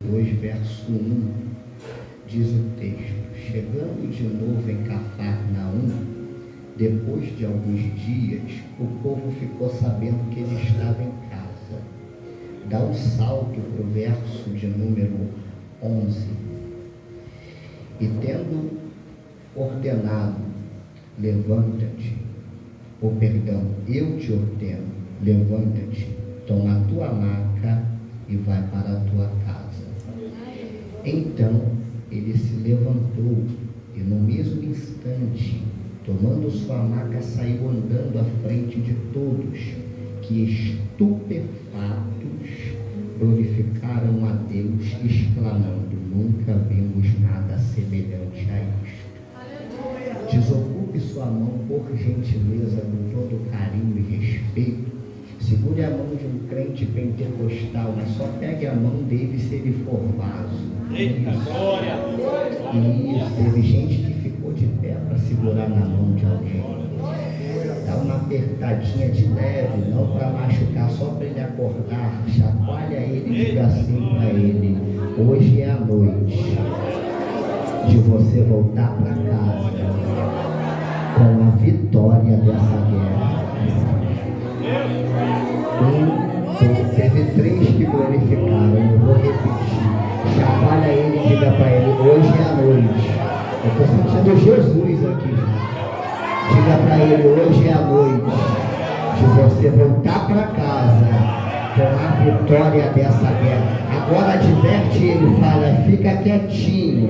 2, verso 1, diz o texto: chegando de novo em Cafarnaum, depois de alguns dias, o povo ficou sabendo que ele estava em casa. Dá um salto para o verso de número 11. E tendo ordenado, levanta-te, eu te ordeno, levanta-te, toma a tua maca e vai para a tua casa. Então ele se levantou e no mesmo instante, tomando sua maca, saiu andando à frente de todos, que estupefatos glorificaram a Deus, exclamando: nunca vimos nada semelhante a isto. Desocupe sua mão, por gentileza, com todo carinho e respeito. Segure a mão de um crente pentecostal, mas só pegue a mão dele se ele for vaso. Eita, glória! Isso, teve gente que ficou de pé para segurar na mão de alguém. Dá uma apertadinha de leve, não para machucar, só para ele acordar. Chacoalha ele e diga assim para ele: hoje é a noite de você voltar para casa com a vitória dessa guerra. Teve 3 que glorificaram, eu vou repetir. Chacoalha ele e diga para ele: hoje é a noite. Eu estou sentindo Jesus aqui. Diga para ele: hoje é a noite de você voltar para casa com a vitória dessa guerra. Agora adverte ele, fala: fica quietinho,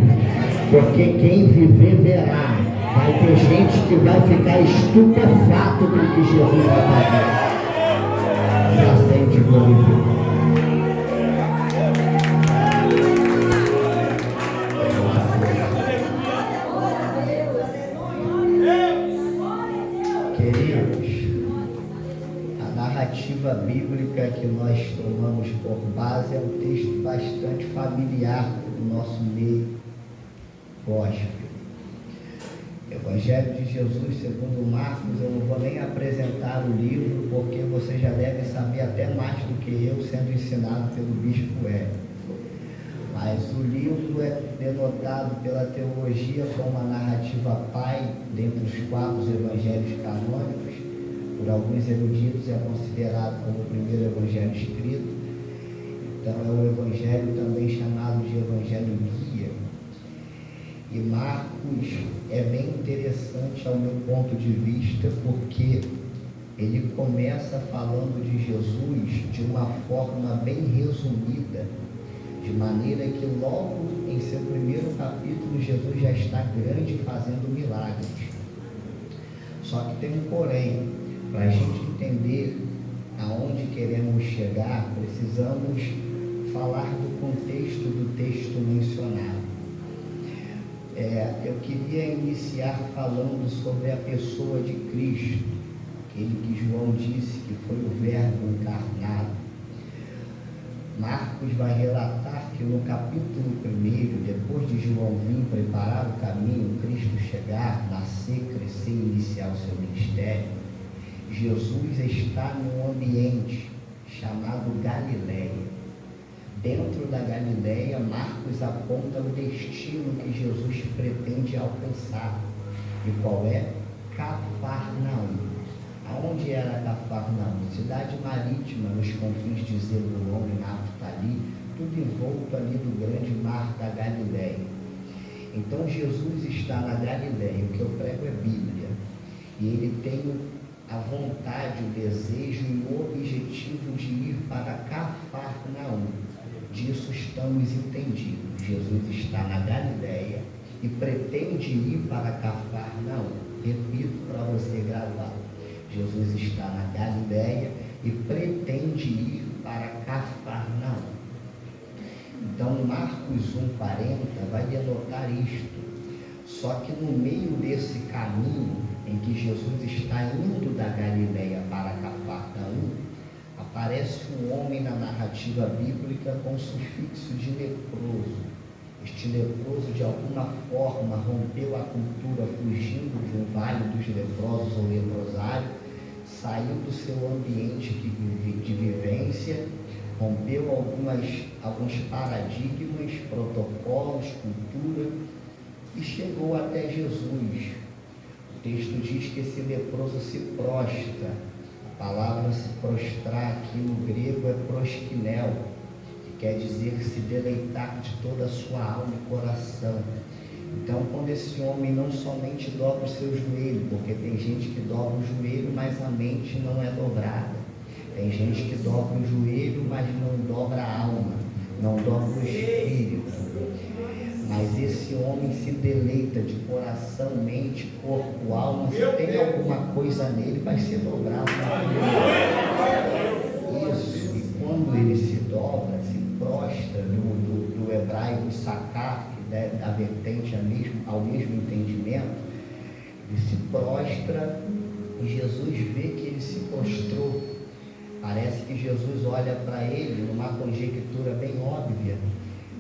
porque quem viver verá. Vai ter gente que vai ficar estupefato com o que Jesus vai fazer. Se acende glorificado. A bíblica que nós tomamos por base é um texto bastante familiar do nosso meio gospel. Evangelho de Jesus segundo Marcos. Eu não vou nem apresentar o livro, porque você já deve saber até mais do que eu, sendo ensinado pelo bispo Hélio. Mas o livro é denotado pela teologia como a narrativa pai dentre os 4 evangelhos canônicos. Por alguns eruditos é considerado como o primeiro evangelho escrito. Então é o evangelho também chamado de evangelho guia. E Marcos é bem interessante ao meu ponto de vista, porque ele começa falando de Jesus de uma forma bem resumida, de maneira que logo em seu primeiro capítulo Jesus já está grande fazendo milagres. Só que tem um porém. Para a gente entender aonde queremos chegar, precisamos falar do contexto do texto mencionado. Eu queria iniciar falando sobre a pessoa de Cristo, aquele que João disse que foi o Verbo encarnado. Marcos vai relatar que no capítulo 1, depois de João vir preparar o caminho, Cristo chegar, nascer, crescer e iniciar o seu ministério, Jesus está num ambiente chamado Galileia. Dentro da Galileia, Marcos aponta o destino que Jesus pretende alcançar. E qual é? Cafarnaum. Aonde era Cafarnaum? Cidade marítima nos confins de Zebulon e Naftali, tudo envolto ali do grande mar da Galileia. Então Jesus está na Galileia. O que eu prego é Bíblia. E ele tem a vontade, o desejo e o objetivo de ir para Cafarnaum. Disso estamos entendidos. Jesus está na Galileia e pretende ir para Cafarnaum. Repito para você gravar: Jesus está na Galileia e pretende ir para Cafarnaum. Então Marcos 1,40 vai denotar isto. Só que no meio desse caminho em que Jesus está indo da Galileia para Cafarnaum, aparece um homem na narrativa bíblica com sufixo de leproso. Este leproso, de alguma forma, rompeu a cultura fugindo de um vale dos leprosos ou leprosário, saiu do seu ambiente de vivência, rompeu alguns paradigmas, protocolos, cultura e chegou até Jesus. O texto diz que esse leproso se prostra. A palavra se prostrar aqui no grego é proskinel, que quer dizer se deleitar de toda a sua alma e coração. Então, quando esse homem não somente dobra o seu joelho, porque tem gente que dobra o joelho, mas a mente não é dobrada. Tem gente que dobra o joelho, mas não dobra a alma, não dobra o espírito. Mas esse homem se deleita de coração, mente, corpo, alma. Se tem alguma coisa nele, vai ser dobrado. Isso. E quando ele se dobra, se prostra, do hebraico sacar, que deve a vertente ao mesmo entendimento, ele se prostra e Jesus vê que ele se prostrou. Parece que Jesus olha para ele numa conjectura bem óbvia.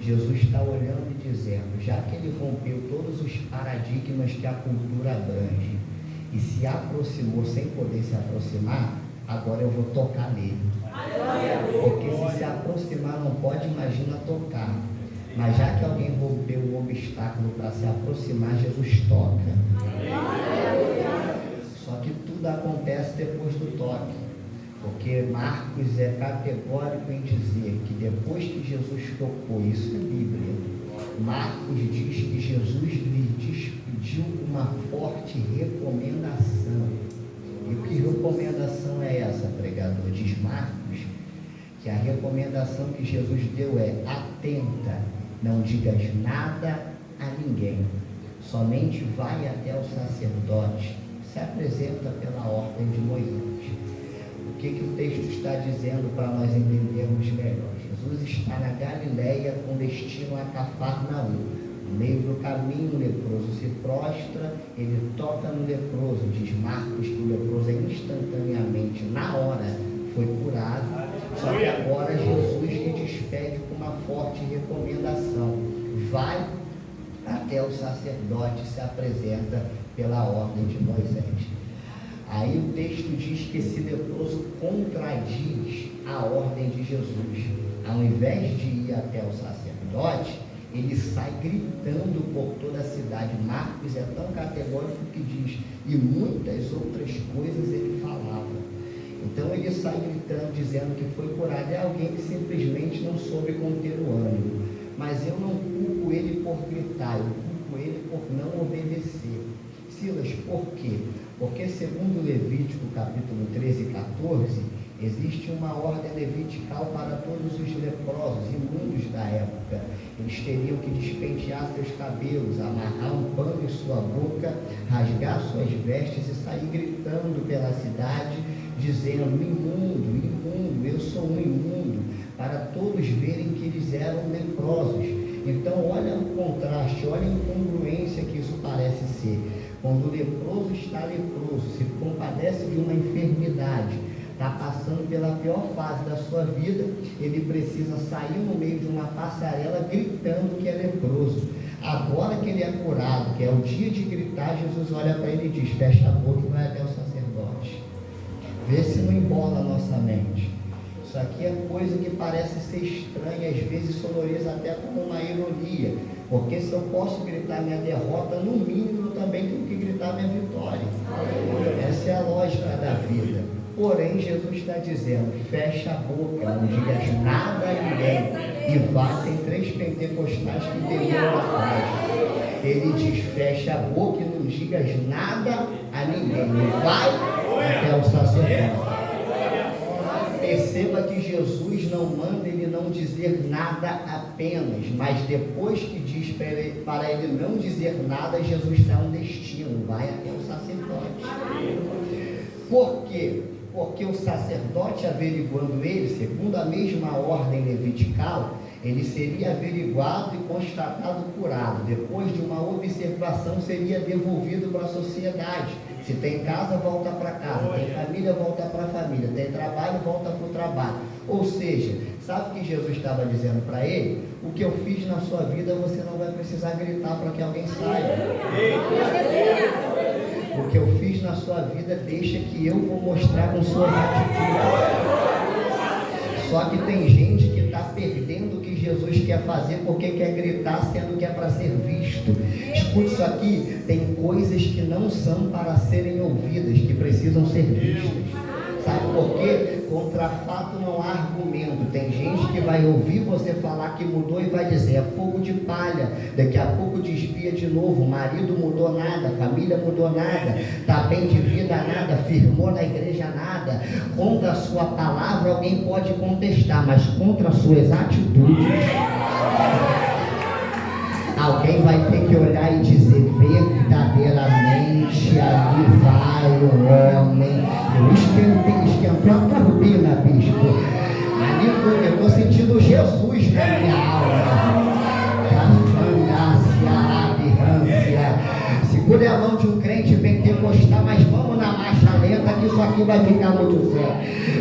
Jesus está olhando e dizendo, já que ele rompeu todos os paradigmas que a cultura abrange e se aproximou sem poder se aproximar, agora eu vou tocar nele. Porque se aproximar não pode, imagina tocar. Mas já que alguém rompeu o obstáculo para se aproximar, Jesus toca. Só que tudo acontece depois do toque. Porque Marcos é categórico em dizer que depois que Jesus tocou, isso é Bíblia, Marcos diz que Jesus lhe despediu uma forte recomendação. E que recomendação é essa, pregador? Diz Marcos que a recomendação que Jesus deu é: atenta, não digas nada a ninguém, somente vai até o sacerdote, se apresenta pela ordem de Moisés. O que o texto está dizendo para nós entendermos melhor? Jesus está na Galileia com destino a Cafarnaum. No meio do caminho, o leproso se prostra, ele toca no leproso. Diz Marcos que o leproso instantaneamente, na hora, foi curado. Só que agora Jesus lhe despede com uma forte recomendação: vai até o sacerdote, se apresenta pela ordem de Moisés. Aí o texto diz que esse leproso contradiz a ordem de Jesus. Ao invés de ir até o sacerdote, ele sai gritando por toda a cidade. Marcos é tão categórico que diz, e muitas outras coisas ele falava. Então ele sai gritando, dizendo que foi curado. É alguém que simplesmente não soube conter o ânimo. Mas eu não culpo ele por gritar, eu culpo ele por não obedecer. Silas, por quê? Porque segundo Levítico capítulo 13 e 14, existe uma ordem levitical para todos os leprosos, imundos da época. Eles teriam que despentear seus cabelos, amarrar um pano em sua boca, rasgar suas vestes e sair gritando pela cidade, dizendo: imundo, imundo, eu sou um imundo, para todos verem que eles eram leprosos. Então olha o contraste, olha a incongruência que isso parece ser. Quando o leproso está leproso, se compadece de uma enfermidade, está passando pela pior fase da sua vida, ele precisa sair no meio de uma passarela gritando que é leproso. Agora que ele é curado, que é o dia de gritar, Jesus olha para ele e diz: fecha a boca e vai até o sacerdote. Vê se não embola a nossa mente. Isso aqui é coisa que parece ser estranha, às vezes sonoriza até como uma ironia, porque se eu posso gritar minha derrota, no mínimo eu também tenho que gritar minha vitória. Essa é a lógica da vida. Porém, Jesus está dizendo: fecha a boca, não digas nada a ninguém. E vai, tem 3 pentecostais que demoram atrás. Ele diz: fecha a boca e não digas nada a ninguém. E vai até o sacerdote. Perceba que Jesus não manda ele não dizer nada apenas, mas depois que diz para ele não dizer nada, Jesus dá um destino: vai até o sacerdote. Por quê? Porque o sacerdote, averiguando ele, segundo a mesma ordem levitical, ele seria averiguado e constatado curado. Depois de uma observação, seria devolvido para a sociedade. Se tem casa, volta para casa. Tem família, volta para a família. Tem trabalho, volta para o trabalho. Ou seja, sabe o que Jesus estava dizendo para ele? O que eu fiz na sua vida, você não vai precisar gritar para que alguém saiba. O que eu fiz na sua vida, deixa que eu vou mostrar com suas atitudes. Só que tem gente que está perdendo o que Jesus quer fazer porque quer gritar, sendo que é para ser visto. Escute isso aqui, tem coisas que não são para serem ouvidas, que precisam ser vistas. Sabe por quê? Contra fato não há argumento. Tem gente que vai ouvir você falar que mudou e vai dizer, é fogo de palha. Daqui a pouco desvia de novo. Marido mudou nada, família mudou nada, está bem de vida nada, firmou na igreja nada. Contra a sua palavra alguém pode contestar, mas contra as suas atitudes alguém vai ter que olhar e dizer, verdadeiramente ali vai o homem. Eu esquentou a turbina, bispo. Ali eu estou sentindo Jesus na minha alma. Segure a mão de um crente pentecostal, mas vamos na marcha lenta, que isso aqui vai ficar muito sério.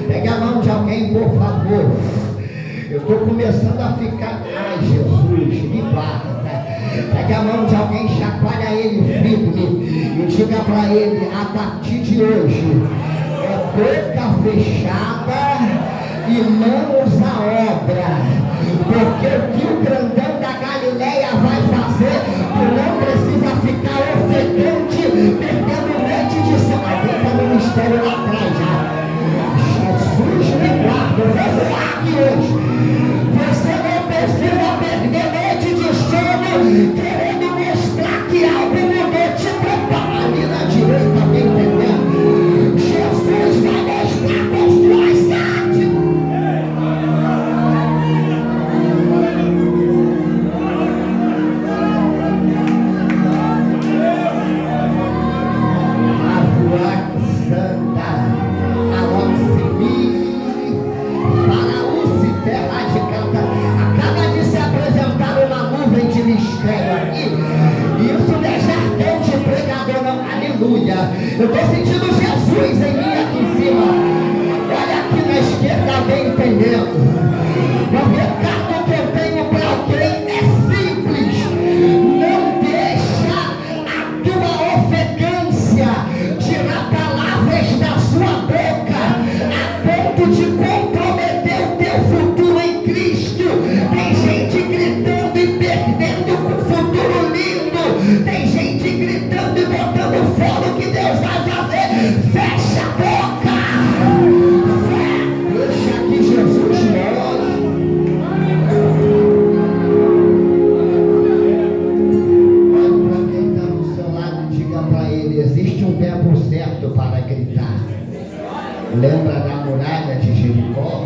Pegue a mão de alguém, por favor. Eu estou começando a ficar... Ai, Jesus, me guarda. Pegue a mão de alguém, chacoalha ele firme e diga para ele, a partir de hoje, é boca fechada e mãos à obra. Porque o que o grandão da Galileia vai fazer, tu não precisa ficar ofegante, perdendo leite de céu. Alguém está no mistério lá atrás já. Jesus me guarda, eu vou falar aqui hoje. Você não precisa perder leite de sono, querendo mostrar que algo mudou. Te prepara ali na direita, tá entendendo? Jesus vai mostrar com suas artes. Eu estou sentindo Jesus em mim aqui em cima. Olha aqui na esquerda, bem entendendo. O recado que eu tenho para alguém é simples. Não deixa a tua ofegância tirar palavras da sua boca a ponto de comprometer o teu futuro em Cristo. Tem gente gritando e perdendo com o futuro lindo. Tem gente gritando e botando fora o que Deus vai fazer. Fecha a boca. Deixa que Jesus mora. Olha para quem está do seu lado e diga para ele, existe um tempo certo para gritar. Lembra da muralha de Jericó?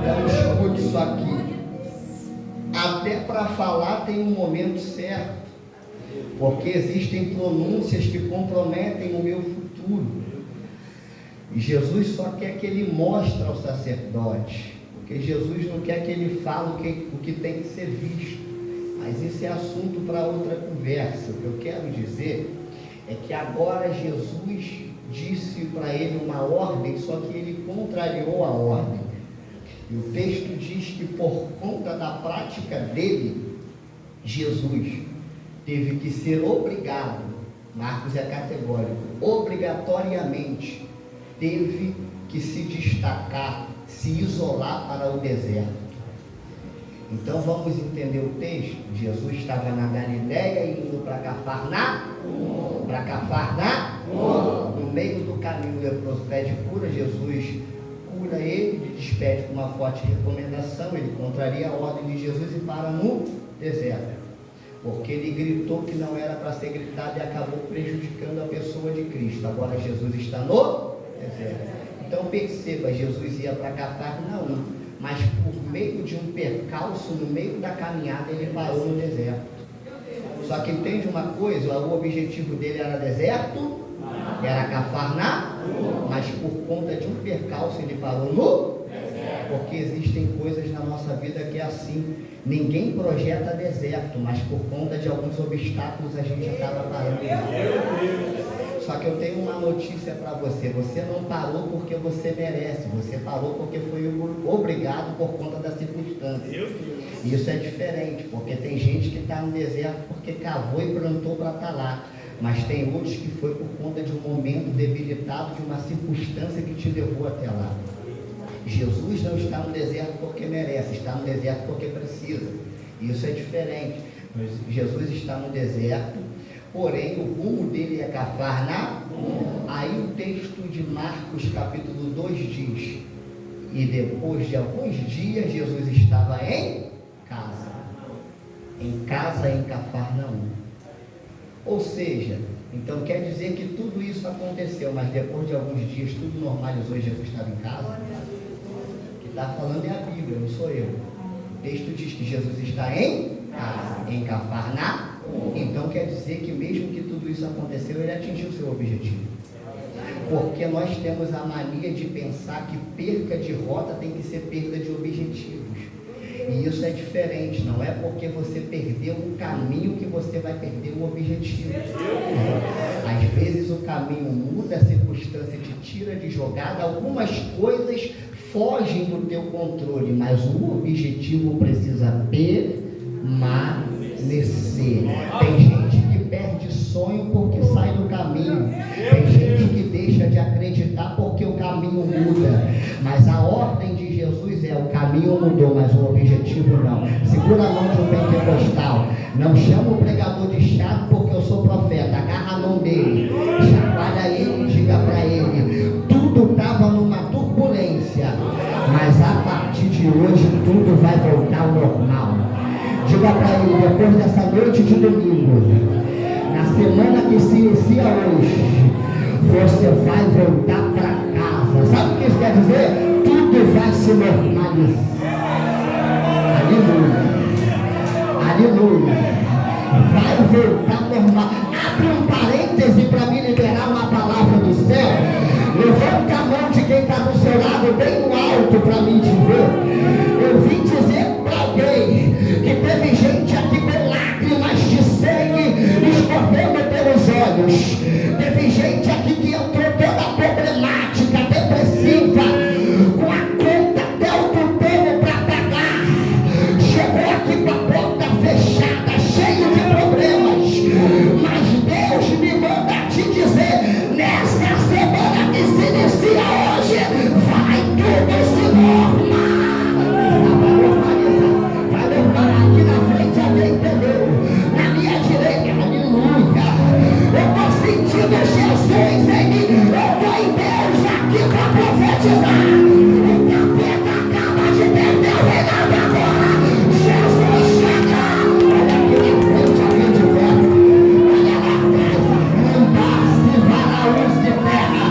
Então escute isso aqui. Até para falar tem um momento certo. Porque existem pronúncias que comprometem o meu futuro. E Jesus só quer que ele mostre ao sacerdote. Porque Jesus não quer que ele fale o que tem que ser visto. Mas isso é assunto para outra conversa. O que eu quero dizer é que agora Jesus disse para ele uma ordem, só que ele contrariou a ordem. E o texto diz que por conta da prática dele, Jesus teve que ser obrigado, Marcos é categórico, obrigatoriamente teve que se destacar, se isolar para o deserto. Então vamos entender o texto. Jesus estava na Galileia indo para Cafarnaum. No meio do caminho, o leproso pede cura, Jesus cura ele, lhe despede com uma forte recomendação, ele contraria a ordem de Jesus e para no deserto. Porque ele gritou que não era para ser gritado e acabou prejudicando a pessoa de Cristo. Agora Jesus está no deserto. Então perceba, Jesus ia para Cafarnaum, mas por meio de um percalço, no meio da caminhada, ele parou no deserto. Só que entende uma coisa, o objetivo dele era deserto, era Cafarnaum, mas por conta de um percalço ele parou no deserto. Porque existem coisas na nossa vida que é assim. Ninguém projeta deserto, mas por conta de alguns obstáculos a gente acaba parando. Só que eu tenho uma notícia para você. Você não parou porque você merece. Você parou porque foi obrigado por conta da circunstância. Isso é diferente, porque tem gente que está no deserto porque cavou e plantou para estar lá. Mas tem outros que foi por conta de um momento debilitado, de uma circunstância que te levou até lá. Jesus não está no deserto porque merece, está no deserto porque precisa. Isso é diferente. Jesus está no deserto, porém o rumo dele é Cafarnaum. Aí o texto de Marcos capítulo 2 diz: e depois de alguns dias Jesus estava em casa em Cafarnaum. Ou seja, então quer dizer que tudo isso aconteceu, mas depois de alguns dias tudo normalizou e Jesus estava em casa? O que está falando é a Bíblia, não sou eu. O texto diz que Jesus está em casa, em Cafarnaum. Então quer dizer que mesmo que tudo isso aconteceu, ele atingiu o seu objetivo. Porque nós temos a mania de pensar que perca de rota tem que ser perda de objetivos. E isso é diferente, não é porque você perdeu o caminho que você vai perder o objetivo. Às vezes o caminho muda, a circunstância te tira de jogada, algumas coisas fogem do teu controle, mas o objetivo precisa permanecer. Tem gente que perde sonho porque sai do caminho, tem gente que deixa de acreditar porque o caminho muda, mas a ordem de Jesus é: o caminho mudou, mas o objetivo não. Segura a mão de um pentecostal, não chama o pregador de chato porque eu sou profeta, agarra a mão dele, chacoalha ele e diga para ele: tudo estava numa turbulência, mas a partir de hoje tudo vai voltar ao normal. Diga para ele: depois dessa noite de domingo, na semana que se inicia hoje, você vai voltar para casa. Sabe o que isso quer dizer? Tudo vai se normalizar. Aleluia. Aleluia. Vai voltar normal. Abre um parêntese para me liberar uma palavra do céu. Levanta a mão de quem está do seu lado bem no alto para mim te ver. Eu vim dizer para alguém que teve gente aqui com lágrimas de sangue escorrendo pelos olhos. Teve gente aqui que entrou toda problemática, depressiva, com a conta até o tutano para pagar. Chegou aqui com a porta fechada, cheio de problemas. Mas Deus me manda te dizer, nessa semana que se inicia hoje, vai tudo se normalizar. Vai levar aqui na frente, alguém entendeu? Na minha direita, aleluia. Eu estou sentindo Jesus em mim. Eu estou em Deus aqui para profetizar. O capeta acaba de perder o reinado agora. Jesus chega. Olha aqui na frente, alguém de perto. Olha lá atrás, andaste varaús de terra.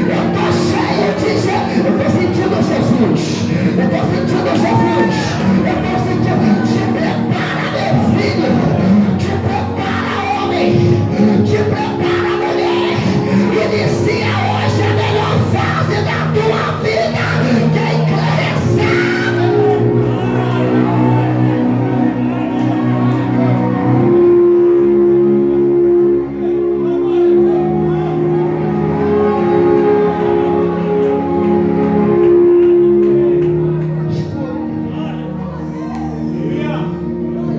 Eu estou cheio de Jesus. Eu estou sentindo Jesus. Eu estou sentindo Jesus. Eu estou sentindo. Te prepara, meu filho. Te prepara, homem. Te prepara, mulher. Inicia hoje a melhor fase da tua vida. Quem cresce.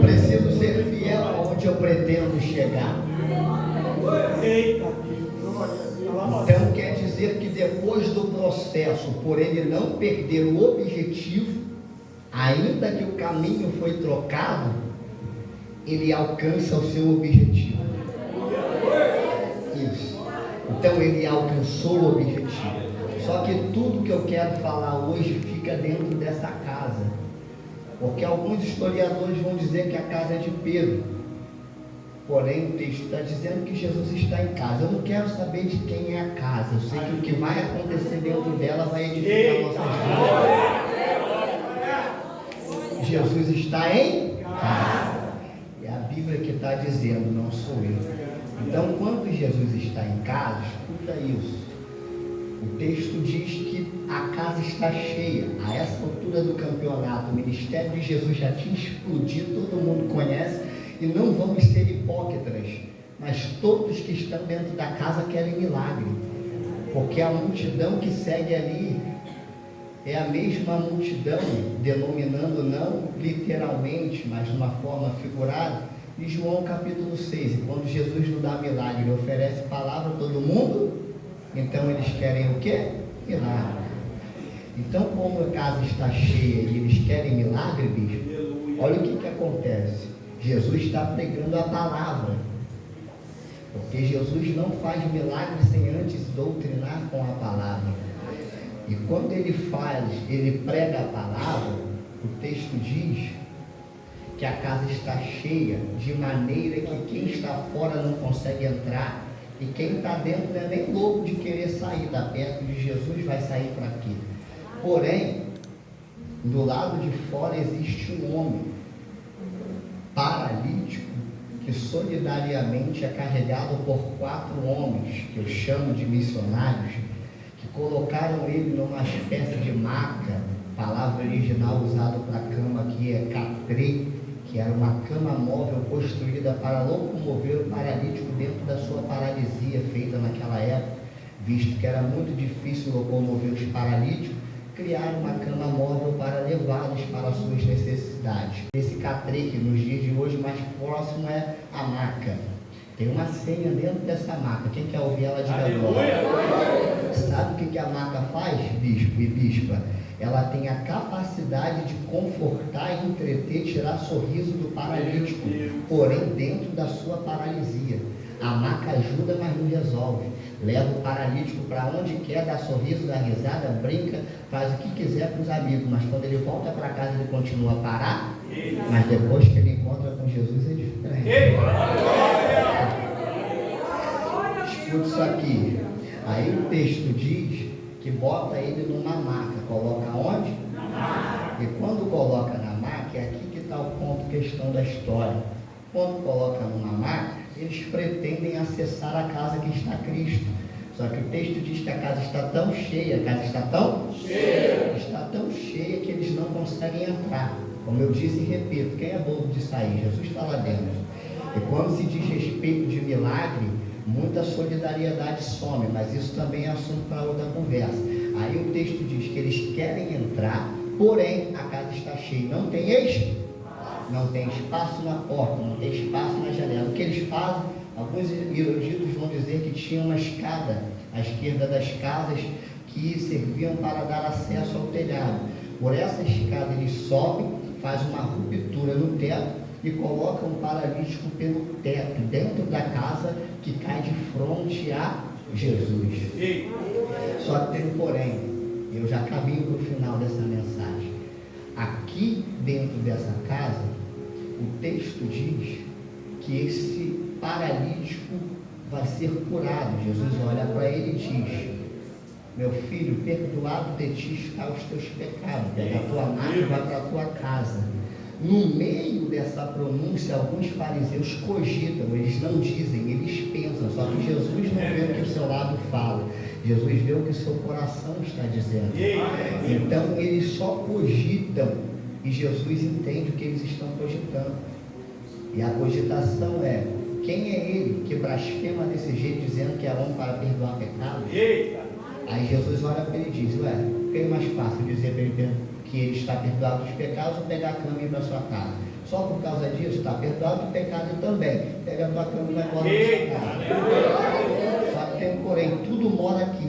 Preciso ser fiel aonde eu pretendo chegar. Então quer dizer que depois do processo, por ele não perder o objetivo, ainda que o caminho foi trocado, ele alcança o seu objetivo. Isso. Então ele alcançou o objetivo. Só que tudo que eu quero falar hoje fica dentro dessa casa. Porque alguns historiadores vão dizer que a casa é de Pedro. Porém, o texto está dizendo que Jesus está em casa. Eu não quero saber de quem é a casa. Eu sei que o que vai acontecer dentro dela vai edificar a nossa vida. Jesus está em casa. É a Bíblia que está dizendo, não sou eu. Então, quando Jesus está em casa, escuta isso. O texto diz que a casa está cheia. A essa altura do campeonato, o ministério de Jesus já tinha explodido, todo mundo conhece. E não vamos ser hipócritas, mas todos que estão dentro da casa querem milagre, porque a multidão que segue ali é a mesma multidão, denominando não literalmente, mas de uma forma figurada, de João capítulo 6, e quando Jesus não dá milagre, ele oferece palavra a todo mundo, então eles querem o quê? Milagre. Então, como a casa está cheia e eles querem milagre, bispo, olha o que acontece. Jesus está pregando a palavra. Porque Jesus não faz milagre sem antes doutrinar com a palavra. E quando ele prega a palavra, o texto diz que a casa está cheia, de maneira que quem está fora não consegue entrar, e quem está dentro não é nem louco de querer sair da perto de Jesus, vai sair para quê? Porém, do lado de fora existe um homem paralítico que solidariamente é carregado por 4 homens, que eu chamo de missionários, que colocaram ele numa espécie de maca. A palavra original usada para cama aqui é catrê, que era uma cama móvel construída para locomover o paralítico dentro da sua paralisia, feita naquela época, visto que era muito difícil locomover os paralíticos. Criaram uma cama móvel para levá-los para as suas necessidades. Esse catrê, que nos dias de hoje mais próximo é a maca. Tem uma senha dentro dessa maca. Quem quer ouvir ela, diga glória. Sabe o que a maca faz, bispo e bispa? Ela tem a capacidade de confortar, entreter, tirar sorriso do paralítico, porém dentro da sua paralisia. A maca ajuda, mas não resolve. Leva o paralítico para onde quer, dá sorriso, dá risada, brinca, faz o que quiser com os amigos, mas quando ele volta para casa ele continua a parar, mas depois que ele encontra com Jesus é diferente. Escuta isso aqui. Aí o texto diz que bota ele numa maca. Coloca onde? Na maca. E quando coloca na maca, é aqui que está o ponto, questão da história. Quando coloca numa maca, eles pretendem acessar a casa que está Cristo. Só que o texto diz que a casa está tão cheia, está tão cheia que eles não conseguem entrar. Como eu disse e repito, quem é bobo de sair? Jesus está lá dentro. E quando se diz respeito de milagre, muita solidariedade some, mas isso também é assunto para outra conversa. Aí o texto diz que eles querem entrar, porém a casa está cheia, não tem espaço na porta, não tem espaço na janela. O que eles fazem? Alguns eruditos vão dizer que tinha uma escada à esquerda das casas que serviam para dar acesso ao telhado. Por essa escada eles sobem, fazem uma ruptura no teto e colocam o paralítico pelo teto, dentro da casa que cai de frente a Jesus. Só que tem um porém, eu já caminho para o final dessa mensagem. Aqui dentro dessa casa, o texto diz que esse paralítico vai ser curado. Jesus olha para ele e diz: meu filho, perdoado de ti está os teus pecados. Pega a tua maca e vai para a tua casa. No meio dessa pronúncia, alguns fariseus cogitam, eles não dizem, eles pensam. Só que Jesus não vê o que o seu lado fala, Jesus vê o que o seu coração está dizendo. Então eles só cogitam e Jesus entende o que eles estão cogitando. E a cogitação é: quem é ele que blasfema desse jeito, dizendo que é homem para perdoar pecados? Aí Jesus olha para ele e diz: ué, fica mais fácil dizer para ele que ele está perdoado dos pecados ou pegar a cama e ir para sua casa? Só por causa disso, está perdoado do pecado também. Pega a tua cama e vai embora para sua casa. Só que tem um porém, tudo mora aqui.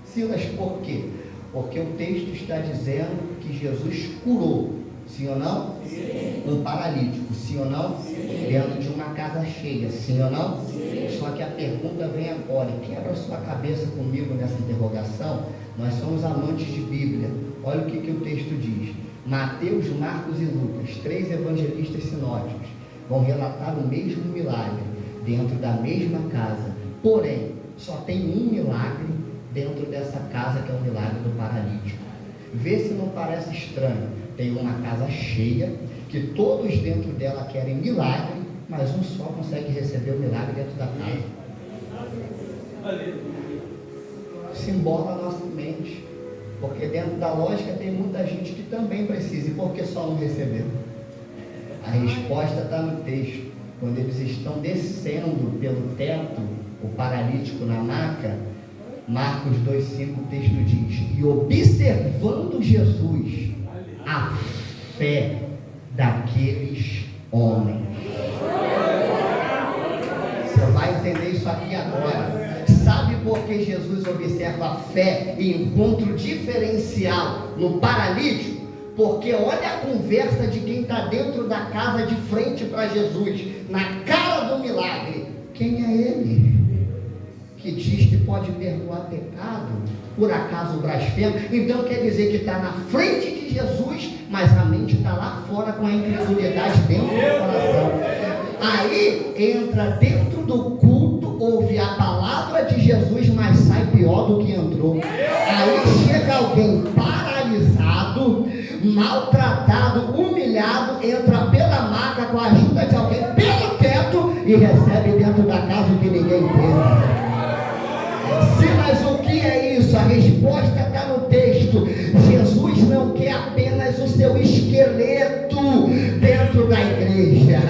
Silas, por quê? Porque o texto está dizendo que Jesus curou, sim ou não? Sim. Um paralítico, sim ou não? Sim. Dentro de uma casa cheia, sim ou não? Sim. Só que a pergunta vem agora, quebra a sua cabeça comigo nessa interrogação. Nós somos amantes de Bíblia. Olha o que o texto diz. Mateus, Marcos e Lucas, 3 evangelistas sinóticos, vão relatar o mesmo milagre dentro da mesma casa. Porém, só tem um milagre dentro dessa casa, que é o milagre do paralítico. Vê se não parece estranho. Tem uma casa cheia, que todos dentro dela querem milagre, mas um só consegue receber o milagre dentro da casa. Se embola a nossa mente, porque dentro da lógica tem muita gente que também precisa, e por que só um recebeu? A resposta está no texto. Quando eles estão descendo pelo teto, o paralítico na maca, Marcos 2,5, o texto diz: e observando Jesus a fé daqueles homens. Você vai entender isso aqui agora. sabe por que Jesus observa a fé e encontro diferencial no paralítico? Porque olha a conversa de quem está dentro da casa de frente para Jesus, na cara do milagre. Quem é ele? Que diz que pode perdoar pecado, por acaso blasfema? Então quer dizer que está na frente de Jesus, mas a mente está lá fora com a incredulidade dentro do coração. Aí entra dentro do culto, ouve a palavra de Jesus, mas sai pior do que entrou. Aí chega alguém paralisado, maltratado, humilhado, entra pela maca com a ajuda de alguém pelo teto e recebe dentro da casa o que ninguém teve. Sim, mas o que é isso? A resposta está no texto. Jesus não quer apenas o seu esqueleto dentro da igreja.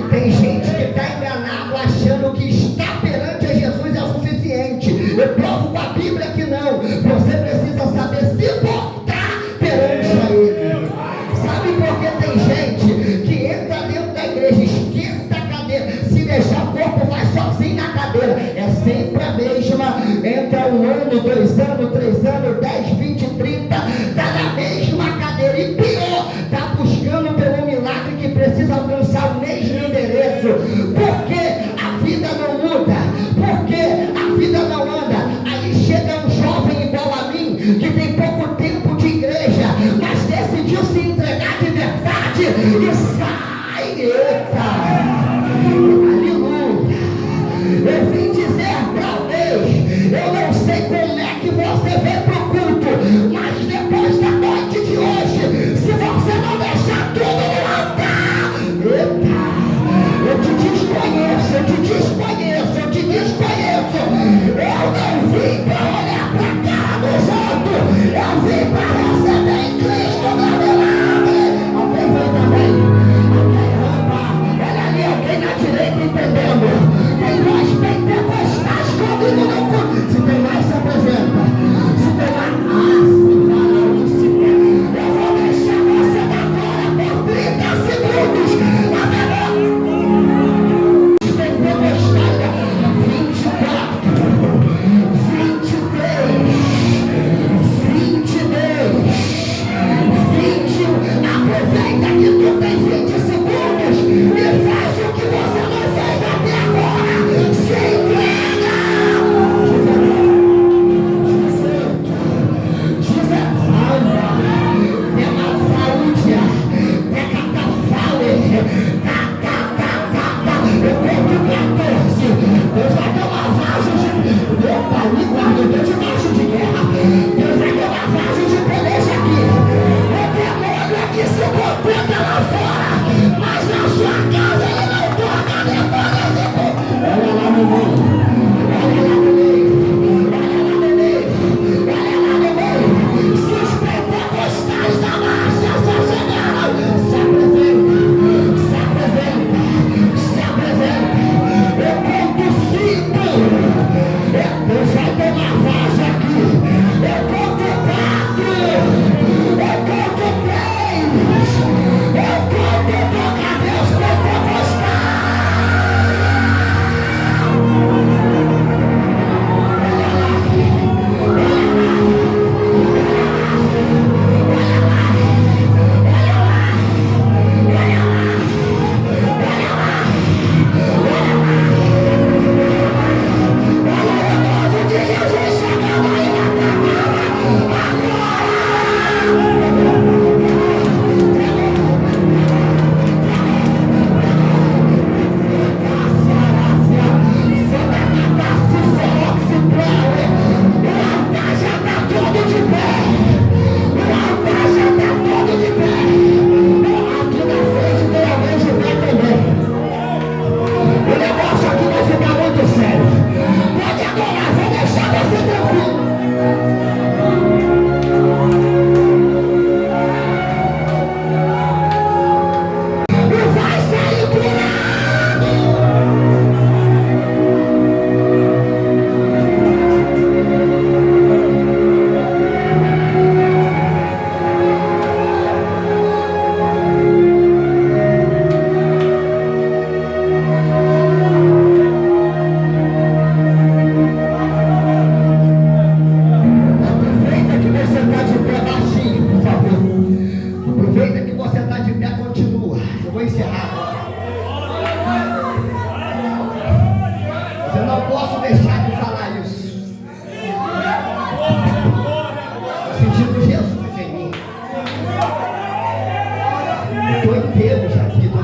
Tem gente que está enganado achando que estar perante a Jesus é o suficiente. Eu provo com a Bíblia que não. Você precisa saber se portar perante a Ele. Sabe por que tem gente que entra dentro da igreja, esquenta a cadeira, se deixar o corpo vai sozinho na cadeira? É sempre a mesma. Entra 1 ano, 2 anos, 3 anos, 10, 20, 30, está na mesma cadeira. E pior, está buscando pelo milagre que precisa alcançar o mesmo endereço. Porque a vida não muda, porque a vida não anda. Aí chega um jovem igual a mim, que tem pouco tempo de igreja, mas decidiu se entregar de verdade e sai. Eita! Aleluia! Eu vim dizer para alguém, eu não sei como é que você vem para o culto, mas depois da noite de hoje, se você não deixar tudo no altar, eita, eu te desconheço, eu te desconheço, eu te desconheço. Eu não vim para olhar para a cara dos outros, eu vim para receber em Cristo meu milagre. Alguém vai também? Alguém rampa, olha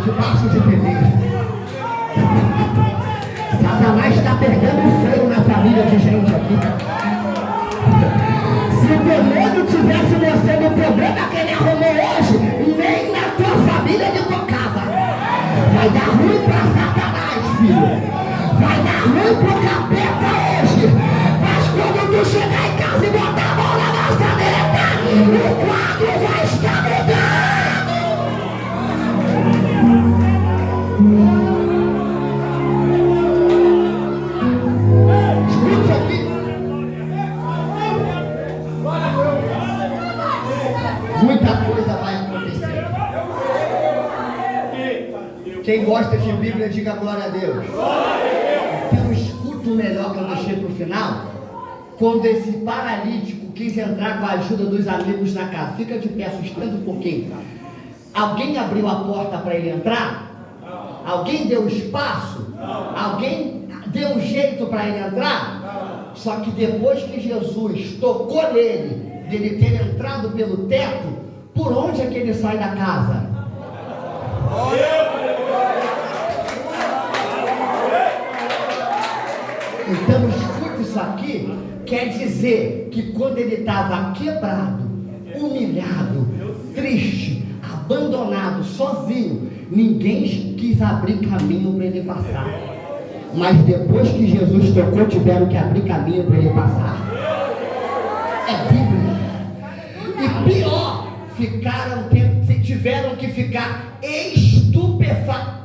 debaixo de pedreiro. Satanás está perdendo freio na família de gente aqui. Se o demônio tivesse você no problema que ele arrumou hoje, nem na tua família ele tocava. Vai dar ruim para Satanás, filho. Vai dar ruim pro capeta hoje. Mas quando tu chegar em casa e botar a mão na maçaneta, o quadro vai estar mudando. Escute aqui. Muita coisa vai acontecer. Quem gosta de Bíblia, diga glória a Deus. Então escuta o melhor que eu deixei para o final. Quando esse paralítico quis entrar com a ajuda dos amigos na casa, fica de pé, sustenta um pouquinho. Alguém abriu a porta para ele entrar? Alguém deu espaço? Alguém deu um jeito para ele entrar? Só que depois que Jesus tocou nele, dele ter entrado pelo teto, por onde é que ele sai da casa? Então escute isso aqui. Quer dizer que quando ele estava quebrado, humilhado, triste, abandonado, sozinho, ninguém quis abrir caminho para ele passar. Mas depois que Jesus tocou, tiveram que abrir caminho para ele passar. É Bíblia. E pior, tiveram que ficar estupefactos,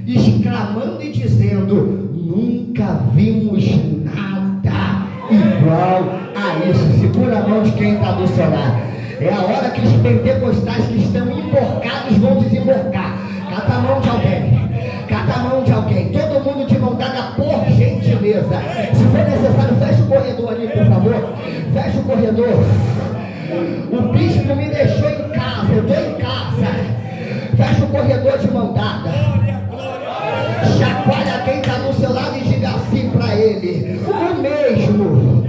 exclamando e dizendo: nunca vimos nada igual a isso. Segura a mão de quem está do seu lado. É a hora que os pentecostais que estão emborcados vão desemborcar. Cata a mão de alguém. Cata a mão de alguém. Todo mundo de mão dada, por gentileza. Se for necessário, fecha o corredor ali, por favor. Fecha o corredor. O bispo me deixou em casa. Eu estou em casa. Fecha o corredor de mão dada. Chacoalha quem está do seu lado e diga assim para ele: o mesmo.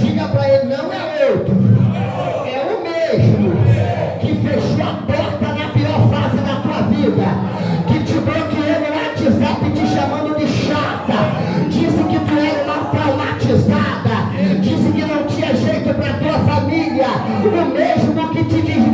Diga para ele: não é outro. É o mesmo que fechou a porta na pior fase da tua vida, que te bloqueou no WhatsApp te chamando de chata, disse que tu era uma traumatizada, disse que não tinha jeito para tua família, o mesmo que te diz